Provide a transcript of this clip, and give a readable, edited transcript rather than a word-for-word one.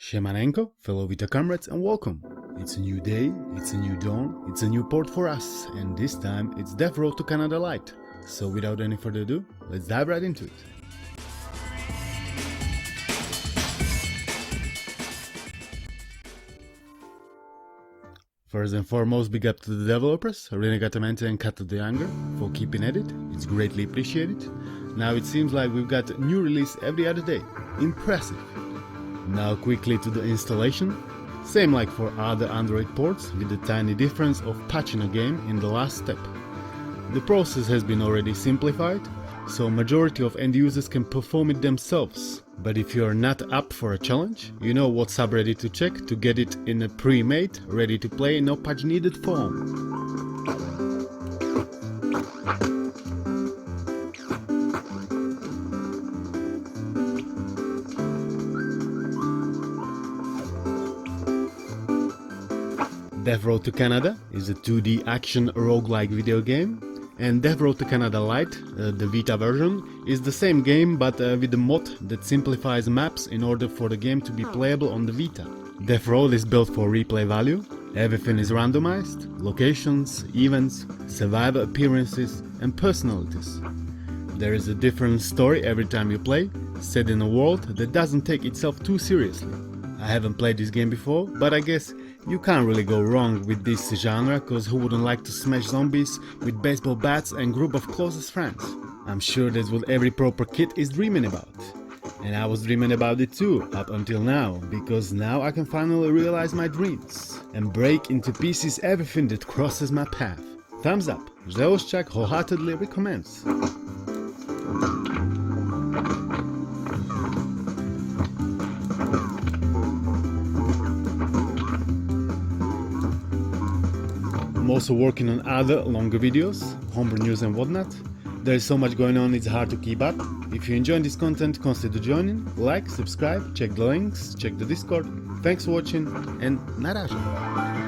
Siemanenko, fellow Vita comrades, and welcome! It's a new day, it's a new dawn, it's a new port for us, and this time it's Death Road to Canada Lite. So without any further ado, let's dive right into it. First and foremost, big up to the developers, Renegatamente and Cat the Younger, for keeping at it. It's greatly appreciated. Now it seems like we've got a new release every other day. Impressive! Now quickly to the installation. Same like for other Android ports, with the tiny difference of patching a game in the last step. The process has been already simplified, so majority of end users can perform it themselves. But if you are not up for a challenge, you know what subreddit to check to get it in a pre-made, ready to play, no patch needed form. Death Road to Canada is a 2D action roguelike video game, and Death Road to Canada Lite, the Vita version, is the same game but with a mod that simplifies maps in order for the game to be playable on the Vita. Death Road is built for replay value, everything is randomized, locations, events, survivor appearances and personalities. There is a different story every time you play, set in a world that doesn't take itself too seriously. I haven't played this game before, but I guess you can't really go wrong with this genre, cause who wouldn't like to smash zombies with baseball bats and group of closest friends? I'm sure that's what every proper kid is dreaming about. And I was dreaming about it too, up until now, because now I can finally realize my dreams and break into pieces everything that crosses my path. Thumbs up, Zealous Chuck wholeheartedly recommends. I'm also working on other longer videos, homebrew news and whatnot. There is so much going on, it's hard to keep up. If you enjoy this content, consider joining, like, subscribe, check the links, check the Discord. Thanks for watching, and na razie.